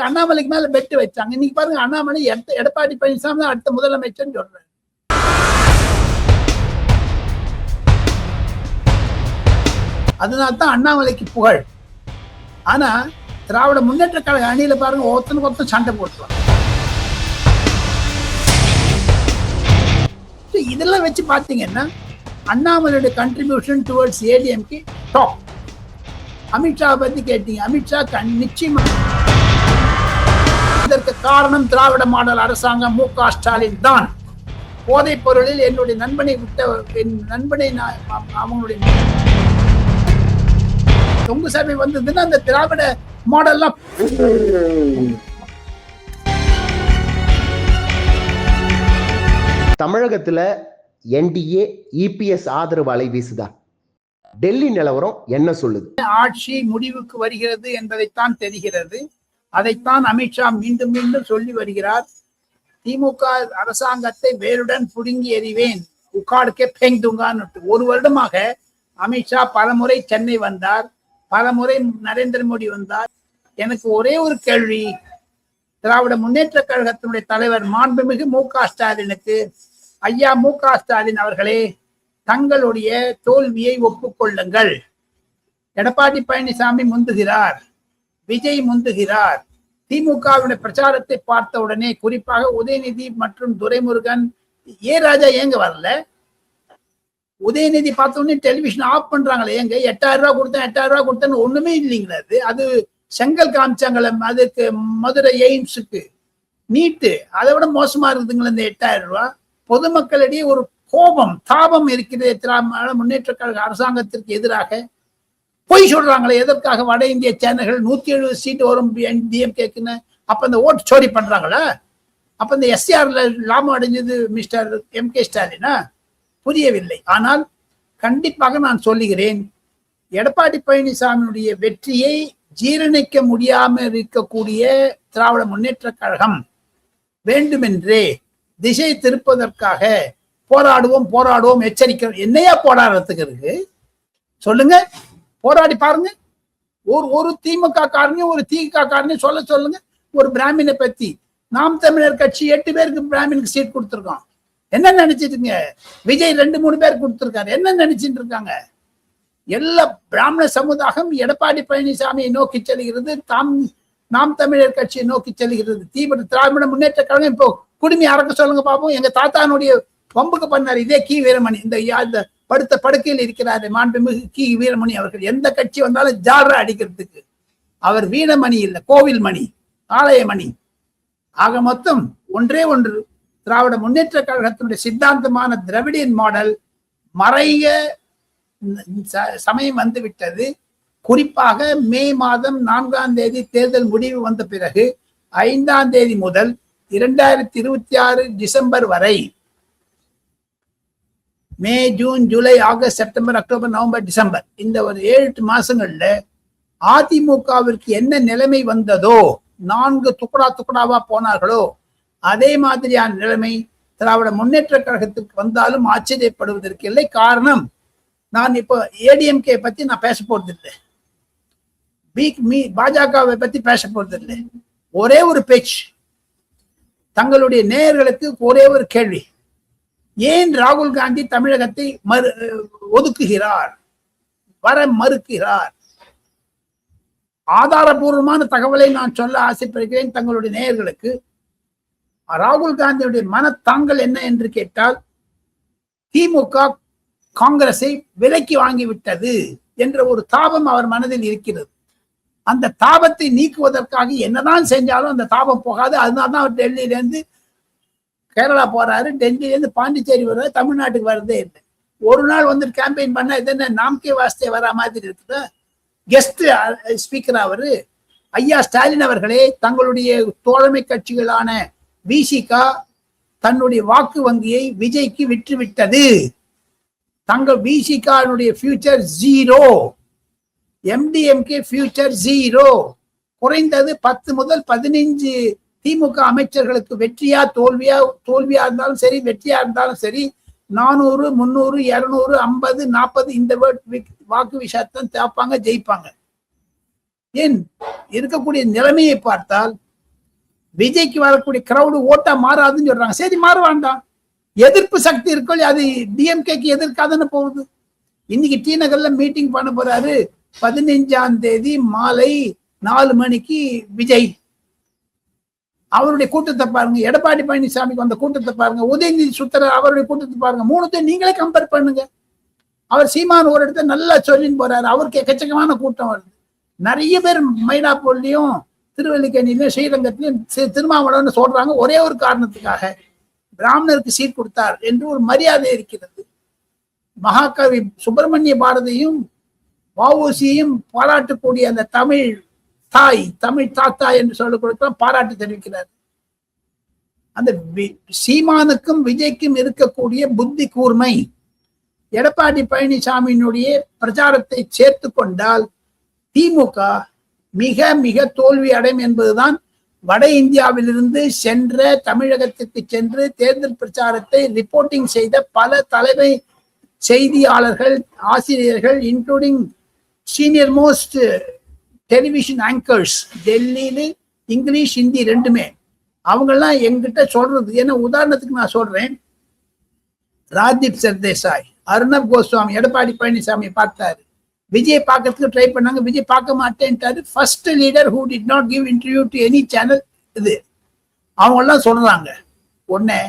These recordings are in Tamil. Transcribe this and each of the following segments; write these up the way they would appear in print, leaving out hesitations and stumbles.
அண்ணாமலைக்கு மேல பெட்டு வச்சாங்க. இன்னைக்கு பாருங்க, அண்ணாமலை எடப்பாடி பழனிசாமி தான் அடுத்த முதலமைச்சர் சொல்றாரு. அதனால்தான் அண்ணாமலைக்கு புகழ். ஆனா திராவிட முன்னேற்ற கழக அணியில பாருங்க, ஒருத்தனுக்கு ஒருத்தன் சண்டை போட்டுருவாங்க. இதெல்லாம் வச்சு பாத்தீங்கன்னா அண்ணாமலையோட contribution towards ADMK top. Amit Shah பத்தி கேட்டீங்க, அமித்ஷா நிச்சயமா. இதற்கு காரணம் திராவிட மாடல் அரசாங்கம் மு.க. ஸ்டாலின் தான். போதைப் பொருளில் என்னுடைய நண்பனை விட்ட என் நண்பனை அவங்களுடைய தொங்கு சபை வந்ததுன்னா அந்த திராவிட மாடல்லாம் தமிழகத்துல என்டிஏ இபிஎஸ் ஆதரவு அலை வீசுதா? டெல்லி நிலவரம் என்ன சொல்லுது? ஆட்சி முடிவுக்கு வருகிறது என்பதைத்தான் தெரிகிறது. அதைத்தான் அமித்ஷா மீண்டும் மீண்டும் சொல்லி வருகிறார். திமுக அரசாங்கத்தை வேருடன் புடுங்கி எறிவேன், உக்காடுக்கே பெங்துங்கான்னு. ஒரு வருடமாக அமித்ஷா பலமுறை சென்னை வந்தார், பலமுறை நரேந்திர மோடி வந்தார். எனக்கு ஒரே ஒரு கேள்வி, திராவிட முன்னேற்ற கழகத்தினுடைய தலைவர் மாண்புமிகு மு.க. ஸ்டாலினுக்கு, ஐயா மு.க. ஸ்டாலின் அவர்களே, தங்களுடைய தோல்வியை ஒப்புக்கொள்ளுங்கள். எடப்பாடி பழனிசாமி முந்துகிறார், விஜய் முந்துகிறார். திமுகவினுடைய பிரச்சாரத்தை பார்த்த உடனே, குறிப்பாக உதயநிதி மற்றும் துரைமுருகன், ராஜா ஏங்க வரல? உதயநிதி பார்த்த உடனே டெலிவிஷன் ஆஃப் பண்றாங்களே, ஏங்க 8000 ரூபாய் கொடுத்தேன் 8000 ரூபாய் கொடுத்தேன்னு ஒண்ணுமே இல்லைங்களா? அது செங்கல் காமிச்சாங்களே, அதுக்கு மதுரை எய்ம்ஸுக்கு நீட்டு, அதை விட மோசமா இருக்குதுங்களா இந்த 8000 ரூபாய்? பொதுமக்களிடையே ஒரு கோபம், தாபம் இருக்கிறது. திராவிட முன்னேற்ற கழக அரசாங்கத்திற்கு எதிராக பொய் சொல்றாங்களே. எதற்காக? வட இந்திய சேனல்கள் 170 சீட் வரும் டிஎம்கேக்குன்னு. அப்ப இந்த ஓட்டு சோரி பண்றாங்களா? அப்ப இந்த எஸ்ஆர்ல லாபம் அடைஞ்சது மிஸ்டர் எம்.கே. ஸ்டாலினா? புரியவில்லை. ஆனால் கண்டிப்பாக நான் சொல்லுகிறேன், எடப்பாடி பழனிசாமியுடைய வெற்றியை ஜீரணிக்க முடியாமல் இருக்கக்கூடிய திராவிட முன்னேற்ற கழகம் வேண்டுமென்றே திசை திருப்பதற்காக போராடுவோம் போராடுவோம் எச்சரிக்கை. என்னையா போராடுறதுக்கு இருக்கு சொல்லுங்க? போராடி பாருங்க. ஒரு திமுக காரனையும் ஒரு திக காரனையும் சொல்லுங்க. ஒரு பிராமினை பத்தி நாம் தமிழர் கட்சி 8 பேருக்கு பிராமினுக்கு சீட் கொடுத்துருக்கோம். என்ன நினைச்சிட்டுங்க? விஜய் 2-3 பேர் கொடுத்துருக்காரு. என்ன நினைச்சிட்டு இருக்காங்க? எல்லா பிராமண சமுதாயம் எடப்பாடி பழனிசாமியை நோக்கி செல்கிறது, நாம் தமிழர் கட்சியை நோக்கி செல்கிறது. திராவிட முன்னேற்ற கழகம் இப்போ குடுமி அறக்க சொல்லுங்க பாப்போம். எங்க தாத்தானுடைய வம்புக்கு பண்ணார் இதே கி வீரமணி. இந்த படுத்த படுக்கையில் இருக்கிறாரு மாண்புமிகு கி வீரமணி அவர்கள். எந்த கட்சி வந்தாலும் ஜாரா அடிக்கிறதுக்கு. அவர் வீரமணி இல்லை, கோவில் மணி, ஆலய மணி. ஆக மொத்தம் ஒன்றே ஒன்று, திராவிட முன்னேற்ற கழகத்தினுடைய சித்தாந்தமான திராவிடியன் மாடல் மறைய சமயம் வந்துவிட்டது. குறிப்பாக மே மாதம் 4ஆம் தேதி தேர்தல் முடிவு வந்த பிறகு 5ஆம் தேதி முதல் 2026 டிசம்பர் வரை, May, June, July, August, September, October, November, December, இந்த ஒரு 7 மாசங்கள்ல அதிமுகவிற்கு என்ன நிலைமை வந்ததோ, 4 துக்கடாவா போனார்களோ, அதே மாதிரியான நிலைமை திராவிட முன்னேற்ற கழகத்துக்கு வந்தாலும் ஆச்சரியப்படுவதற்கு இல்லை. காரணம், நான் இப்போ ஏடிஎம்கே பத்தி நான் பேச போறதில்லை, பாஜகவை பத்தி பேச போறதில்லை. ஒரே ஒரு பேச்சு, தங்களுடைய நேயர்களுக்கு ஒரே ஒரு கேள்வி, ஏன் ராகுல் காந்தி தமிழகத்தை ஒதுக்குகிறார், வர மறுக்கிறார்? ஆதாரபூர்வமான தகவலை நான் சொல்ல ஆசைப்படுகிறேன் தங்களுடைய நேயர்களுக்கு. ராகுல் காந்தியுடைய மனத்தாங்கல் என்ன என்று கேட்டால், திமுக காங்கிரஸை விலைக்கு வாங்கிவிட்டது என்ற ஒரு தாபம் அவர் மனதில் இருக்கிறது. அந்த தாபத்தை நீக்குவதற்காக என்னதான் செஞ்சாலும் அந்த தாபம் போகாது. அதனால்தான் அவர் டெல்லியிலேருந்து கேரளா போறாரு, டெல்லியிலேருந்து பாண்டிச்சேரி வர்றாரு, தமிழ்நாட்டுக்கு வர்றதே இல்லை. ஒரு நாள் வந்து கேம்பெயின் பண்ண இது என்ன நாம்கே வாஸ்தே வர மாதிரி இருக்குது. கெஸ்ட் ஸ்பீக்கர் அவரு. ஐயா ஸ்டாலின் அவர்களே, தங்களுடைய தோழமை கட்சிகளான விசிக தன்னுடைய வாக்கு வங்கியை விஜய்க்கு விற்றுவிட்டது. தங்கள் விசிகனுடைய ஃபியூச்சர் 0, எம்டிஎம்கே ஃபியூச்சர் 0. குறைந்தது 10 முதல் 15 திமுக அமைச்சர்களுக்கு வெற்றியா தோல்வியா இருந்தாலும் சரி, வெற்றியா இருந்தாலும் சரி, 400, 300, 200, 50, 40 இந்த வாக்கு விஷயத்தான் தேப்பாங்க, ஜெயிப்பாங்க. ஏன் இருக்கக்கூடிய நிலைமையை பார்த்தால் விஜய்க்கு வரக்கூடிய கிரௌடு ஓட்டா மாறாதுன்னு சொல்றாங்க. சரி, மாற வேண்டாம். எதிர்ப்பு சக்தி இருக்கோ அது டிஎம்கேக்கு எதிர்க்காதுன்னு போகுது. இன்னைக்கு டி நகர்ல மீட்டிங் பண்ண போறாரு 15ஆம் தேதி மாலை 4 மணிக்கு விஜய். அவருடைய கூட்டத்தை பாருங்க, எடப்பாடி பழனிசாமிக்கு வந்த கூட்டத்தை பாருங்க, உதயநிதி சுத்தர அவருடைய கூட்டத்தை பாருங்க, மூணுத்தையும் நீங்களே கம்பேர் பண்ணுங்க. அவர் சீமான் ஒரு இடத்த நல்லா சொல்லின்னு போறாரு, அவருக்கு எக்கச்சக்கமான கூட்டம் வருது. நிறைய பேர் மயிலாப்பூர்லயும் திருவல்லிக்கேணிலையும் ஸ்ரீரங்கத்திலையும் திருமாவளவன் சொல்றாங்க. ஒரே ஒரு காரணத்துக்காக, பிராமணருக்கு சீட் கொடுத்தார் என்று ஒரு மரியாதை இருக்கிறது. மகாகவி சுப்பிரமணிய பாரதியும் வஉசியையும் பாராட்டக்கூடிய அந்த தமிழ் தாய், தமிழ் தாத்தா என்று சொல்ல கொடுத்தா பாராட்டு தெரிவிக்கிறார். அந்த சீமானுக்கும் விஜய்க்கும் இருக்கக்கூடிய புத்தி கூர்மை எடப்பாடி பழனிசாமியினுடைய பிரச்சாரத்தை சேர்த்து கொண்டால் திமுக மிக மிக தோல்வி அடையும் என்பதுதான் வட இந்தியாவிலிருந்து சென்ற தமிழகத்திற்கு சென்று தேர்தல் பிரச்சாரத்தை ரிப்போர்ட்டிங் செய்த பல தலைமை செய்தியாளர்கள், ஆசிரியர்கள், including senior most television anchors டெல்லியில இங்கிலீஷ் ஹிந்தி ரெண்டுமே, அவங்கெல்லாம் எங்கிட்ட சொல்றது. ஏன்னா உதாரணத்துக்கு நான் சொல்றேன், ராஜ்தீப் சர்தேசாய், அர்ணப் கோஸ்வாமி எடப்பாடி பழனிசாமி பார்த்தாரு, விஜய் பார்க்கறதுக்கு ட்ரை பண்ணாங்க, விஜய் பார்க்க மாட்டேன்ட்டாரு. First leader who did not give interview to any channel இது. அவங்க எல்லாம் சொல்றாங்க, ஒண்ணு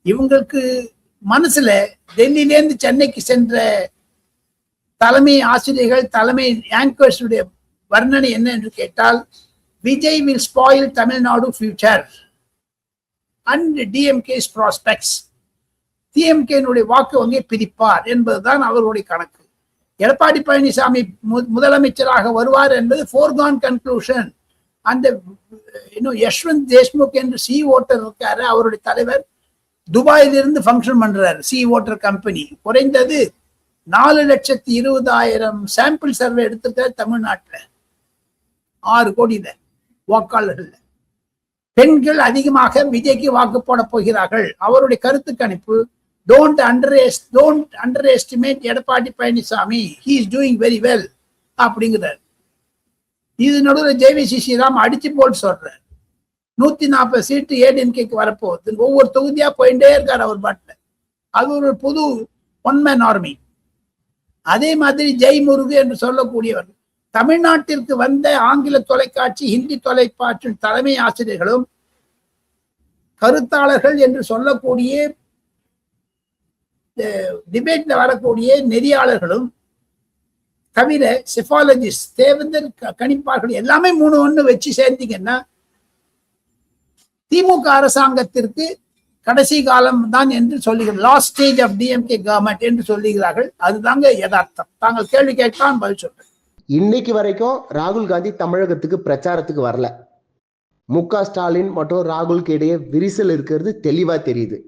இவங்களுக்கு மனசுல டெல்லியிலேருந்து சென்னைக்கு சென்ற தலைமை ஆசிரியர்கள், தலைமை ஆங்கர்ஸ் உடைய வர்ணனை என்ன என்று கேட்டால், Vijay will spoil Tamil Nadu future and DMK's prospects. டிஎம்கேனுடைய வாக்கு வங்கி பிரிப்பார் என்பதுதான் அவருடைய கணக்கு. எடப்பாடி பழனிசாமி முதலமைச்சராக வருவார் என்பது ஃபோர்கான் கன்க்ளூஷன். அந்த இன்னும் யஷ்வந்த் தேஷ்முக் என்று சி ஓட்டர் இருக்காரு, அவருடைய தலைவர் துபாயிலிருந்து ஃபங்க்ஷன் பண்றாரு. சி ஓட்டர் கம்பெனி குறைந்தது 4,20,000 சாம்பிள் சர்வே எடுத்திருக்காரு தமிழ்நாட்டில். 6 கோடியில வாக்காளர்கள். பெண்கள் அதிகமாக விஜய்க்கு வாக்கு போட போகிறார்கள். அவருடைய கருத்து கணிப்பு, don't underestimate Edappadi Palaniswami, he is doing very well அப்படிங்கிறார். இது நடுவில் ஜேவிசி ஸ்ரீராம் அடிச்சு போட்டு சொல்றார், 140 சீட்டு ஏடிஎம்கேக்கு வரப்போகுது. ஒவ்வொரு தொகுதியா போயிட்டே இருக்காரு அவர் பாட்டில். அது ஒரு புது ஒன்மேன் ஆர்மி. அதே மாதிரி ஜெய்முருகு என்று சொல்லக்கூடியவர் தமிழ்நாட்டிற்கு வந்த ஆங்கில தொலைக்காட்சி, ஹிந்தி தொலைக்காட்சி தலைமை ஆசிரியர்களும் கருத்தாளர்கள் என்று சொல்லக்கூடிய டிபேட்ல வரக்கூடிய நெறியாளர்களும் தவிர செஃபாலஜிஸ்ட், தேவேந்தர் கணிப்பார்கள் எல்லாமே 3-1 வச்சு சேர்ந்தீங்கன்னா திமுக அரசாங்கத்திற்கு கடைசி காலம் தான் என்று சொல்லுகிறார். Last stage of DMK government என்று சொல்லுகிறார்கள். அதுதாங்க யதார்த்தம். தாங்கள் கேள்வி கேட்கலாம், பதில் சொல்றேன். இன்னைக்கு வரைக்கும் ராகுல் காந்தி தமிழகத்துக்கு பிரச்சாரத்துக்கு வரல. முக ஸ்டாலின் மற்றும் ராகுலுக்கு இடையே விரிசல் இருக்கிறது தெளிவா தெரியுது.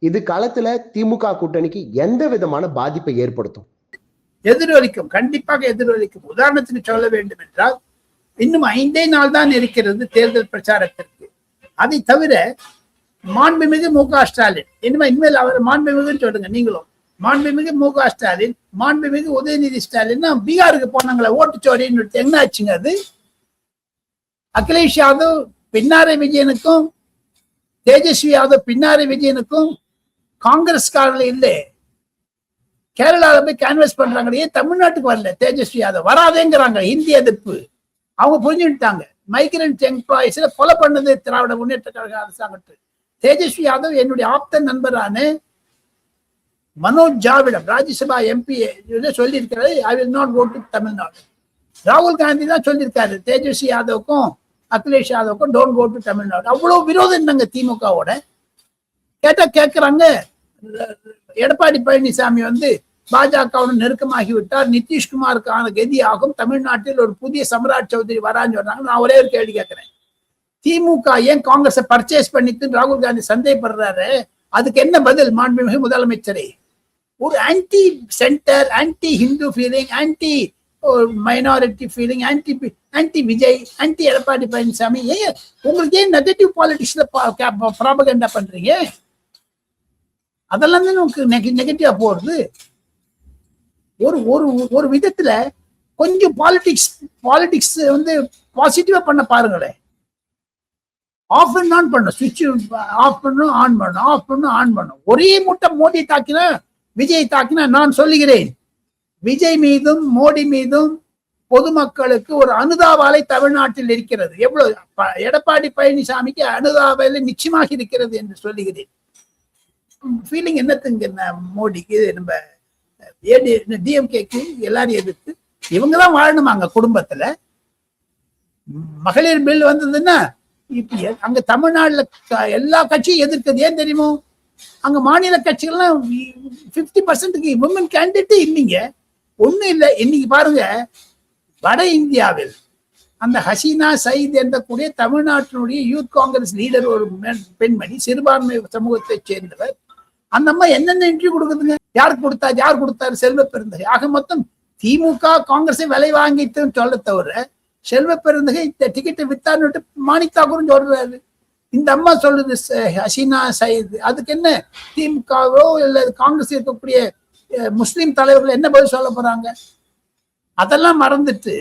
இது களத்துல திமுக கூட்டணிக்கு எந்த விதமான பாதிப்பை ஏற்படுத்தும்? எதிரொலிக்கும், கண்டிப்பாக எதிரொலிக்கும். உதாரணத்துக்கு சொல்ல வேண்டும் என்றால், இன்னும் 5 நாள் தான் இருக்கிறது தேர்தல் பிரச்சாரத்திற்கு. அதை தவிர மாண்புமிகு முக ஸ்டாலின், இனிமேல் அவர் மாண்புமிகுன்னு சொல்லுங்க நீங்களும், மாண்புமிகு முக ஸ்டாலின், மாண்புமிகு உதயநிதி ஸ்டாலின் பீகாருக்கு போனாங்களே ஓட்டுச்சோரின்னு என்ன ஆச்சுங்க? அது அகிலேஷ் யாதவ் பின்னாரி விஜயனுக்கும் தேஜஸ்வி யாதவ் பின்னாரி விஜயனுக்கும் காங்கிரஸ்காரர்கள் இல்லை, கேரளாவில் போய் கேன்வஸ் பண்றாங்க. ஏன் தமிழ்நாட்டுக்கு வரல தேஜஸ்வி யாதவ்? வராதேங்கிறாங்க, இந்தி எதிர்ப்பு. அவங்க புரிஞ்சுட்டாங்க. மைக்ரண்ட் எம்ப்ளாயிஸ்ல கொலை பண்ணது திராவிட முன்னேற்ற கழக அரசாங்கத்து. தேஜஸ்வி யாதவ் என்னுடைய ஆப்த நண்பரான மனோஜ் ஜாவிடம் ராஜ்யசபா எம்பி சொல்லியிருக்கிறாரு, I will not go to Tamil Nadu. ராகுல் காந்தி தான் சொல்லியிருக்காரு தேஜஸ்வி யாதவுக்கும் அகிலேஷ் யாதவுக்கும் டோன்ட் கோ டு தமிழ்நாடு. அவ்வளவு விரோதம் என்னங்க திமுகவோட? கேட்டா கேட்கிறாங்க. எடப்பாடி பழனிசாமி பாஜகவுடன் நெருக்கமாகி விட்டார், நிதிஷ்குமாருக்கான கதி ஆகும், தமிழ்நாட்டில் ஒரு புதிய சம்ராட் சௌத்ரி வரான்னு சொல்றாங்க. நான் ஒரே ஒரு கேள்வி கேட்கிறேன், திமுக ஏன் காங்கிரஸை பர்ச்சேஸ் பண்ணிட்டு ராகுல் காந்தி சந்தேகப்படுறாரு? அதுக்கு என்ன பதில் மாண்புமிகு முதலமைச்சரே? ஒரு anti centre, anti Hindu feeling, anti minority feeling, anti Vijay, anti Edappadi Palaniswami. ஏன் உங்களுக்கு ஏன் நெகட்டிவ் பாலிடிக்ஸ்ல ப்ராபகண்டா பண்றீங்க? அதெல்லாம் தான் உங்களுக்கு நெகட்டிவா போறது. ஒரு ஒரு ஒரு விதத்துல கொஞ்சம் பாலிடிக்ஸ் பாசிட்டிவா பண்ண பாருங்களேன். ஆஃப் பண்ண ஆன் பண்ணும், சுவிட்ச் ஆஃப் பண்ணும் ஆன் பண்ணும், ஆஃப் பண்ணும் ஆன் பண்ணும். ஒரே முட்டை மோடி தாக்கினா விஜய் தாக்கினா நான் சொல்லுகிறேன், விஜய் மீதும் மோடி மீதும் பொதுமக்களுக்கு ஒரு அனுதாபாலை தமிழ்நாட்டில் இருக்கிறது. எவ்வளவு எடப்பாடி பழனிசாமிக்கு அனுதாபாலை நிச்சயமாக இருக்கிறது என்று சொல்லுகிறேன். ஃபீலிங் என்னத்துங்க மோடிக்கு, நம்ம டிஎம்கேக்கு எல்லாரும் எதிர்த்து இவங்கதான் வாழணுமாங்க குடும்பத்துல. மகளிர் பில் வந்ததுன்னா இப்ப அங்க தமிழ்நாடுல எல்லா கட்சியும் எதிர்க்கிறது ஏன் தெரியுமோ? அங்க மாநில கட்சிகள்லாம் 50% விமன் கேண்டிடேட் இல்லைங்க, ஒண்ணும் இல்லை. இன்னைக்கு பாருங்க, வட இந்தியாவில் அந்த ஹசீனா சயீத் என்ற கூடிய தமிழ்நாட்டினுடைய யூத் காங்கிரஸ் லீடர், ஒரு பெண்மணி, சிறுபான்மை சமூகத்தை சேர்ந்தவர். அந்த அம்மா என்னென்ன இன்டர்வியூ கொடுக்குதுங்க, யார் கொடுத்தாரு? செல்வ பெருந்தகை. ஆக மொத்தம் திமுக காங்கிரஸை விலை வாங்கிட்டுன்னு சொல்ல தவிர செல்வ பெருந்தகை இந்த டிக்கெட்டை வித்தான்னு மாணிக் தாக்கூரும் சொல்றாரு. இந்த அம்மா சொல்லுது ஹசீனா சயீத். அதுக்கு என்ன திமுகவோ இல்ல காங்கிரஸ் இருக்கக்கூடிய முஸ்லிம் தலைவர்கள் என்ன பதில் சொல்ல போறாங்க? அதெல்லாம் மறந்துட்டு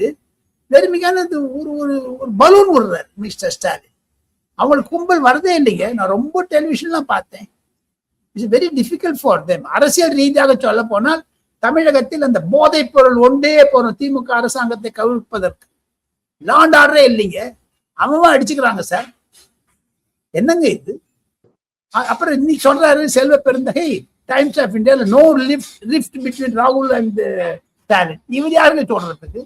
வெறுமையான ஒரு ஒரு பலூன் விடுறாரு மிஸ்டர் ஸ்டாலின். அவங்களுக்கு கும்பல் வரதே இல்லைங்க. நான் ரொம்ப டெலிவிஷன்லாம் பார்த்தேன். It's very difficult for them. அரசியல் ரீதியாக சொல்ல போனால் தமிழகத்தில் அந்த போதைப் பொருள் ஒன்றே போறோம் திமுக அரசாங்கத்தை கவிழ்ப்பதற்கு. லாண்ட் ஆர்டரே இல்லைங்க, அவன் அடிச்சுக்கிறாங்க சார். என்னங்க இது? அப்புறம் இன்னைக்கு சொல்றாரு செல்வ பெருந்தகை டைம்ஸ் ஆஃப் இந்தியாவில் நோ லிஃப்ட் பிட்வீன் ராகுல் அண்ட் ஸ்டாலின். இவர் யாருங்க சொல்றதுக்கு?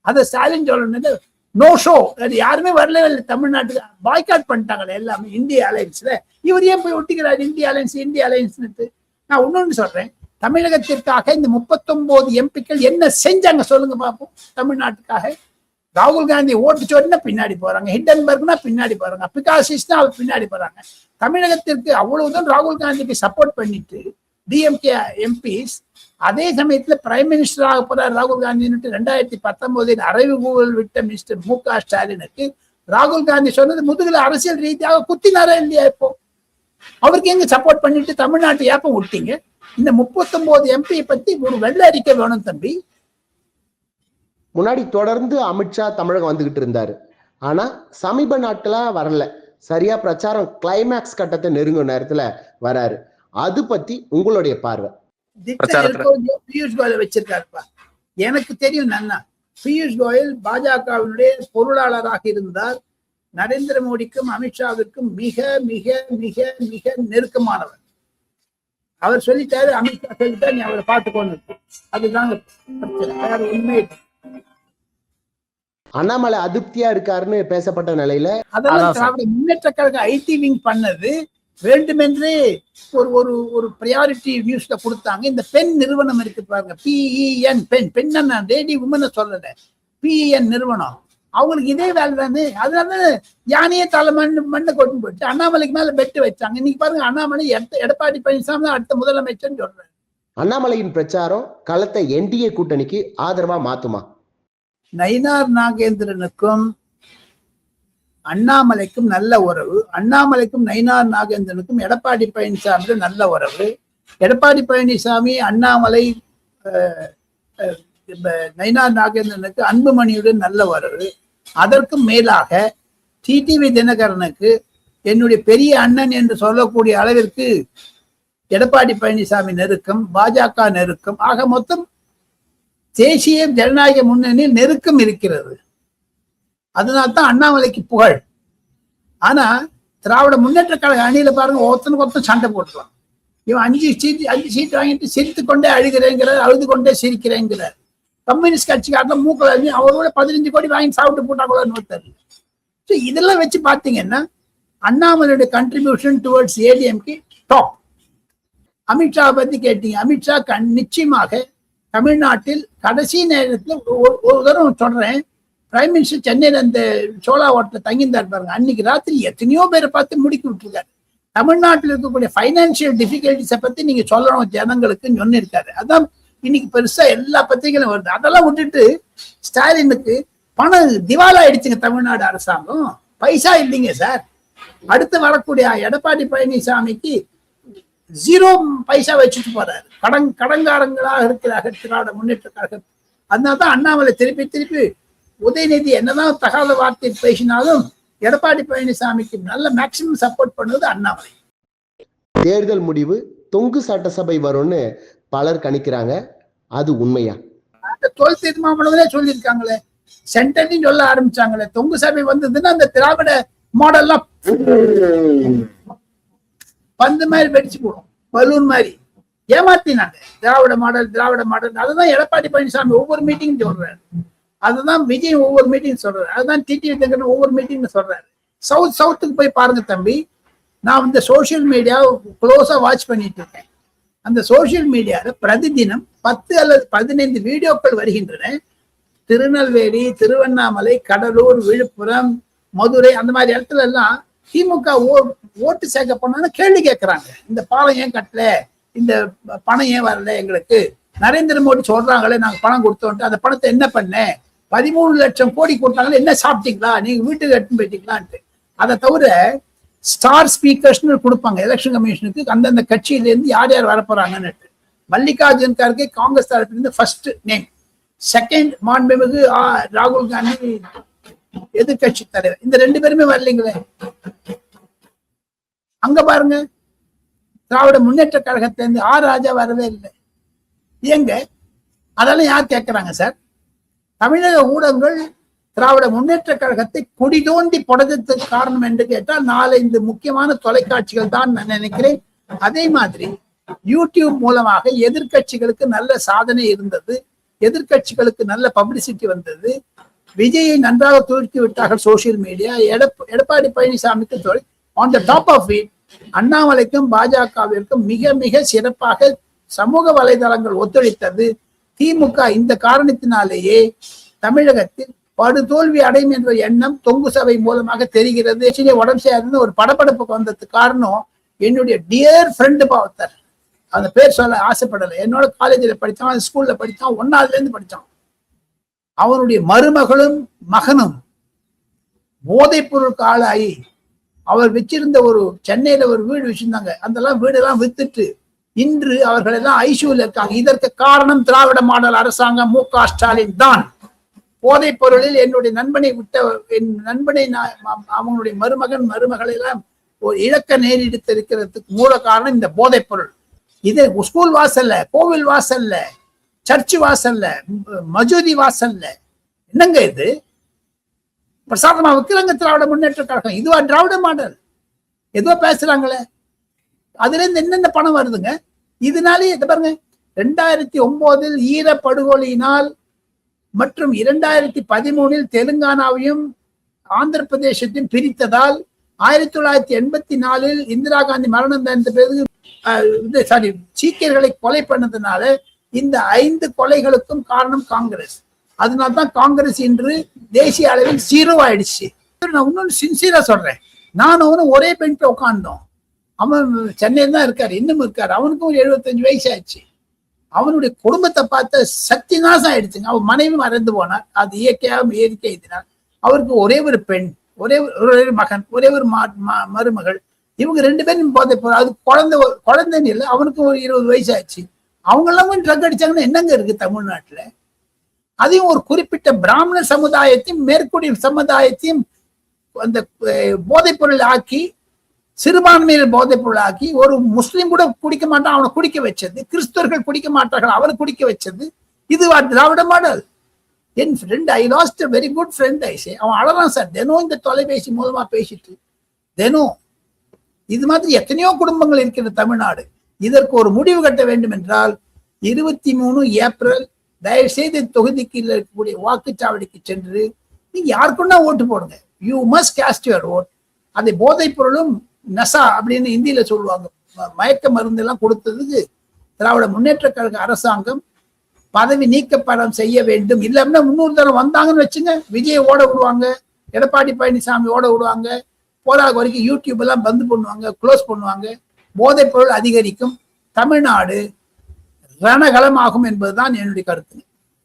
அதை ஸ்டாலின் சொல்லணும். நோ ஷோ, அது யாருமே வரல இல்லை தமிழ்நாட்டுக்கு. பாய்காட் பண்ணிட்டாங்களே எல்லாமே இந்திய அலையன்ஸ்ல. இவர் ஏன் போய் ஒட்டிக்கிறாரு இந்திய அலையன்ஸ்? நான் இன்னொன்னு சொல்றேன், தமிழகத்திற்காக இந்த 39 எம்பிக்கள் என்ன செஞ்சாங்க சொல்லுங்க பார்ப்போம். தமிழ்நாட்டுக்காக ராகுல் காந்தி ஓட்டு சோடினா பின்னாடி போறாங்க, ஹிண்டன்பர்க்னா பின்னாடி போறாங்க, பிகாசிஸ்னா அவர் பின்னாடி போறாங்க. தமிழகத்திற்கு அவ்வளவுதான் ராகுல் காந்திக்கு சப்போர்ட் பண்ணிட்டு டிஎம்கே எம்பிஸ். அதே சமயத்துல பிரைம் மினிஸ்டராக போறார் ராகுல் காந்தி. 2019 அறைகூவல் விட்ட மிஸ்டர் மு.க. ஸ்டாலினுக்கு ராகுல் காந்தி சொன்னது முதுகுல அரசியல் ரீதியாக குத்தினாரா இல்லையா? இப்போ அவருக்கு எங்க சப்போர்ட் பண்ணிட்டு தமிழ்நாட்டு ஏப்பம் விட்டீங்க? இந்த 39 எம்பியை பத்தி ஒரு வெள்ள அறிக்கை வேணும் தம்பி. முன்னாடி தொடர்ந்து அமித்ஷா தமிழகம் வந்துகிட்டு இருந்தாரு. ஆனா சமீப நாட்களா வரல. சரியா பிரச்சாரம் கிளைமேக்ஸ் கட்டத்தை நெருங்கும் நேரத்துல வராரு. அது பத்தி உங்களுடைய பார்வை? பியூஷ் கோயல் வச்சிருக்காருப்பா. எனக்கு தெரியும் நன்னா, பியூஷ் கோயல் பாஜகவினுடைய பொருளாளராக இருந்தார். நரேந்திர மோடிக்கும் அமித்ஷாவிற்கும் மிக மிக மிக மிக நெருக்கமானவர். அவர் சொல்லிட்டாரு, அமித்ஷா சொல்லிட்டாரு, நீ அவரை பார்த்துக்கோன்னு. அதுதான் வேற உண்மை. அண்ணாமலை அதிருப்தியா இருக்காருன்னு பேசப்பட்ட நிலையில அதெல்லாம் திராவிட முன்னேற்ற கழக ஐடி விங் பண்ணது வேண்டுமென்றே ஒரு ஒரு ஒரு பிரியாரிட்டி வியூஸ்ல கொடுத்தாங்க. இந்த பெண் நிறுவனம் இருக்கு பாருங்க, பிஇஎன், பெண் லேடி உமனை சொல்லல, பிஇஎன் நிறுவனம், அவங்களுக்கு இதே வேலை தானே. அதனால யானையே தலை மண்ணை கொண்டு போயிட்டு அண்ணாமலைக்கு மேல பெட்டு வச்சாங்க. இன்னைக்கு பாருங்க, அண்ணாமலை எடப்பாடி பழனிசாமி தான் அடுத்த முதலமைச்சர் சொல்றாரு. அண்ணாமலையின் பிரச்சாரம் களத்தை என்டிஏ கூட்டணிக்கு ஆதரவா மாத்துமா? நயினார் நாகேந்திரனுக்கும் அண்ணாமலைக்கும் நல்ல உறவு, அண்ணாமலைக்கும் நயினார் நாகேந்திரனுக்கும் எடப்பாடி பழனிசாமி நல்ல உறவு, எடப்பாடி பழனிசாமி அண்ணாமலை நயினார் நாகேந்திரனுக்கு அன்புமணியுடன் நல்ல உறவு. அதற்கும் மேலாக டிடிவி தினகரனுக்கு என்னுடைய பெரிய அண்ணன் என்று சொல்லக்கூடிய அளவிற்கு எடப்பாடி பழனிசாமி நெருக்கம், பாஜக நெருக்கம். ஆக மொத்தம் தேசிய ஜனநாயக முன்னணியில் நெருக்கம் இருக்கிறது. அதனால்தான் அண்ணாமலைக்கு புகழ். ஆனா திராவிட முன்னேற்ற கழக அணியில பாருங்க, ஒருத்தனுக்கு ஒருத்தன் சண்டை போட்டுருவான். இவன் 5 சீட் வாங்கிட்டு சிரித்து கொண்டே அழுகிறேங்கிறார், அழுது கொண்டே சிரிக்கிறேங்கிறார். கம்யூனிஸ்ட் கட்சிக்காரன் மூக்கல அவரோட 15 கோடி வாங்கி சாப்பிட்டு போட்டா கூட தெரியல. ஸோ இதெல்லாம் வச்சு பார்த்தீங்கன்னா அண்ணாமலையோட contribution towards ADMK top. Amit Shah பத்தி கேட்டீங்க, அமித்ஷா நிச்சயமாக தமிழ்நாட்டில் கடைசி நேரத்தில் ஒரு தடவை சொல்றேன், பிரைம் மினிஸ்டர் சென்னையில் அந்த சோழா ஹோட்டலில் தங்கியிருந்தார் பாருங்க, அன்னைக்கு ராத்திரி எத்தனையோ பேரை பார்த்து முடிக்கி விட்டுருக்காரு. தமிழ்நாட்டில் இருக்கக்கூடிய பைனான்சியல் டிஃபிகல்டிஸை பத்தி நீங்க சொல்லணும் ஜனங்களுக்கு சொன்னிருக்காரு. அதான் இன்னைக்கு பெருசா எல்லா பத்திரிகைகளும் வருது. அதெல்லாம் விட்டுட்டு ஸ்டாலினுக்கு பணம் திவாலாயிடுச்சுங்க தமிழ்நாடு அரசாங்கம், பைசா இல்லைங்க சார். அடுத்து வரக்கூடிய எடப்பாடி பழனிசாமிக்கு 0 பைசா வச்சுட்டு போறாரு. கடங்காரங்களாக இருக்கிறார்கள் திராவிட முன்னேற்ற கழகம். அதனால்தான் அண்ணாமலை திருப்பி உதயநிதி என்னதான் தகாத வார்த்தை பேசினாலும் எடப்பாடி பழனிசாமிக்கு நல்ல மேக்சிமம் சப்போர்ட் பண்ணுவது அண்ணாமலை. தேர்தல் முடிவு தொங்கு சட்டசபை வரும்னு பலர் கணிக்கிறாங்க, அது உண்மையா? தொல் தீர்மானங்களே சொல்லியிருக்காங்களே, சென்டர்னு சொல்ல ஆரம்பிச்சாங்களே. தொங்கு சபை வந்ததுன்னா அந்த திராவிட மாடல்லாம் பந்து மாதிரி வெடிச்சு போடும், பலூன் மாதிரி ஏமாத்தினாங்க. திராவிட மாடல் அதுதான் எடப்பாடி பழனிசாமி ஒவ்வொரு மீட்டிங் சொல்றாரு, அதுதான் விஜய் ஒவ்வொரு மீட்டிங் சொல்றாரு, அதுதான் டிடிவி தினகரன் ஒவ்வொரு மீட்டிங் சொல்றாரு. சவுத்துக்கு போய் பாருங்க தம்பி. நான் இந்த சோசியல் மீடியா க்ளோஸா வாட்ச் பண்ணிட்டு இருக்கேன். அந்த சோசியல் மீடியால பிரதிதினம் 10 அல்லது 15 வீடியோக்கள் வருகின்றன. திருநெல்வேலி, திருவண்ணாமலை, கடலூர், விழுப்புரம், மதுரை அந்த மாதிரி இடத்துல எல்லாம் திமுக ஓட்டு சேர்க்க போனா கேள்வி கேட்கிறாங்க. இந்த பாலம் ஏன் கட்டல, இந்த பணம் ஏன் வரல, எங்களுக்கு நரேந்திர மோடி சொல்றாங்களே நாங்க பணம் கொடுத்தோம், அந்த பணத்தை என்ன பண்ண, 13 லட்சம் கோடி கொடுத்தாங்களே, என்ன சாப்பிட்டீங்களா, நீங்க வீட்டுக்கு எடுத்துன்னு போயிட்டீங்களான்ட்டு. அதை தவிர ஸ்டார் ஸ்பீக்கர்ஸ்னு கொடுப்பாங்க எலெக்ஷன் கமிஷனுக்கு, அந்தந்த கட்சியில இருந்து யார் யார் வரப்போறாங்கன்னு. மல்லிகார்ஜுன் கார்கே காங்கிரஸ் தரப்பிலிருந்து ஃபர்ஸ்ட் நேம், செகண்ட் மாண்புமிகு ராகுல் காந்தி எதிர்கட்சி தலைவர். இந்த 2 பேருமே வரலைங்களே. அங்க பாருங்க, திராவிட முன்னேற்ற கழகத்திலிருந்து ராஜா வரவே இல்லை. ஏங்க அதெல்லாம் யார் கேட்கிறாங்க சார்? தமிழக ஊடகங்கள் திராவிட முன்னேற்ற கழகத்தை கொடி தோண்டி புடதற்கு காரணம் என்று கேட்டால் 4-5 முக்கியமான தொலைக்காட்சிகள் தான் நான் நினைக்கிறேன். அதே மாதிரி யூடியூப் மூலமாக எதிர்கட்சிகளுக்கு நல்ல சாதனை இருந்தது, எதிர்கட்சிகளுக்கு நல்ல பப்ளிசிட்டி வந்தது. விஜயை நன்றாக துவக்கி விட்டார்கள் சோசியல் மீடியா. எடப்பாடி பழனிசாமிக்கு on the top of it அண்ணாமலைக்கும் பாஜகவிற்கும் மிக மிக சிறப்பாக சமூக வலைதளங்கள் ஒத்துழைத்தது. திமுக இந்த காரணத்தினாலேயே தமிழகத்தில் படுதோல்வி அடையும் என்ற எண்ணம் தொங்கு சபை மூலமாக தெரிகிறது. உடம்பு செய்யாதுன்னு ஒரு படப்படப்புக்கு வந்ததுக்கு காரணம் என்னுடைய டியர் ஃப்ரெண்டு பாவத்தர், அந்த பேர் சொல்ல ஆசைப்படலை, என்னோட காலேஜில் படித்தான், ஸ்கூல்ல படித்தான், 1ஆவதுல இருந்து படித்தான். அவனுடைய மருமகளும் மகனும் போதைப் பொருளுக்கு ஆளாகி அவர் வச்சிருந்த ஒரு சென்னையில ஒரு வீடு வச்சிருந்தாங்க, அந்த வீடெல்லாம் வித்துட்டு இன்று அவர்கள் எல்லாம் ஐசியூல இருக்காங்க. இதற்கு காரணம் திராவிட மாடல் அரசாங்கம் மு.க. ஸ்டாலின் தான். போதைப் பொருளில் என்னுடைய நண்பனை என் நண்பனை அவங்களுடைய மருமகளை எல்லாம் ஒரு இழக்க நேரிடுத்திருக்கிறதுக்கு மூல காரணம் இந்த போதைப் பொருள். இது ஸ்கூல் வாசல்ல, கோவில் வாசல்ல, சர்ச்சு வாசல்ல, மஜூதி வாசல்ல, என்னங்க இது பிரசாதமா வைக்கிறாங்க திராவிட முன்னேற்ற கழகம். இதுவா திராவிட மாடல்? ஏதோ பேசுறாங்களே, அதுல இருந்து என்னென்ன பணம் வருதுங்க? இதனாலே பாருங்க, 2009 ஈரப்படுகொலையினால் மற்றும் 2013 தெலுங்கானாவையும் ஆந்திர பிரதேசத்தையும் பிரித்ததால் 1984 இந்திரா காந்தி மரணம் அடைந்த பிறகு சீக்கியர்களை கொலை பண்ணதுனால இந்த 5 கொலைகளுக்கும் காரணம் காங்கிரஸ். அதனால்தான் காங்கிரஸ் இன்று தேசிய அளவில் 0 ஆயிடுச்சு. நான் இன்னொன்னு சின்சியரா சொல்றேன், நான் அவனும் ஒரே பெண்ல உட்கார்ந்தோம். அவன் சென்னையில் தான் இருக்காரு, இன்னும் இருக்காரு. அவனுக்கும் 75 வயசு ஆயிடுச்சு. அவனுடைய குடும்பத்தை பார்த்த சக்தி நாசம் ஆயிடுச்சுங்க. அவன் மனைவி மறந்து போனார், அது இயற்கை இதனால். அவருக்கு ஒரே ஒரு பெண், ஒரே ஒரு மகன், ஒரே ஒரு மருமகள். இவங்க 2 பேரும் போதை போற, அது குழந்தைன்னு இல்லை, அவனுக்கும் ஒரு 20 வயசு ஆச்சு. அவங்க எல்லாம் ட்ரக் அடிச்சாங்கன்னா என்னங்க இருக்கு தமிழ்நாட்டுல? அதையும் ஒரு குறிப்பிட்ட பிராமண சமுதாயத்தையும் மேற்குடி சமுதாயத்தையும் அந்த போதைப் பொருள் ஆக்கி, சிறுபான்மையில் போதைப் பொருள் ஆக்கி, ஒரு முஸ்லீம் கூட குடிக்க மாட்டான் அவனை குடிக்க வச்சது, கிறிஸ்தவர்கள் குடிக்க மாட்டார்கள் அவனை குடிக்க வச்சது. இது திராவிட மாடல். என் friend, I lost very good friend, அவன் அழகான் சார், தினம் இந்த தொலைபேசி மூலமா பேசிட்டு தினம். இது மாதிரி எத்தனையோ குடும்பங்கள் இருக்கிற தமிழ்நாடு. இதற்கு ஒரு முடிவு கட்ட வேண்டும் என்றால் 23 ஏப்ரல் தயவு செய்து தொகுதிக்கு இருக்கக்கூடிய வாக்குச்சாவடிக்கு சென்று நீங்க யாருக்குன்னா ஓட்டு போடுங்க. You must cast your vote. அதை போதைப் பொருளும் நசா அப்படின்னு இந்தியில சொல்லுவாங்க, மயக்க மருந்து எல்லாம் கொடுத்ததுக்கு திராவிட முன்னேற்ற கழக அரசாங்கம் பதவி நீக்கப்படம் செய்ய வேண்டும். இல்லைன்னா 300 தரம் வந்தாங்கன்னு வச்சுங்க, விஜய் ஓட விடுவாங்க, எடப்பாடி பழனிசாமி ஓட விடுவாங்க, போராக வரைக்கும் யூடியூப் எல்லாம் பந்து பண்ணுவாங்க, க்ளோஸ் பண்ணுவாங்க. போதைப் பொருள் அதிகரிக்கும், தமிழ்நாடு ரணகலமாகும் என்பதுதான் என்னுடைய கருத்து.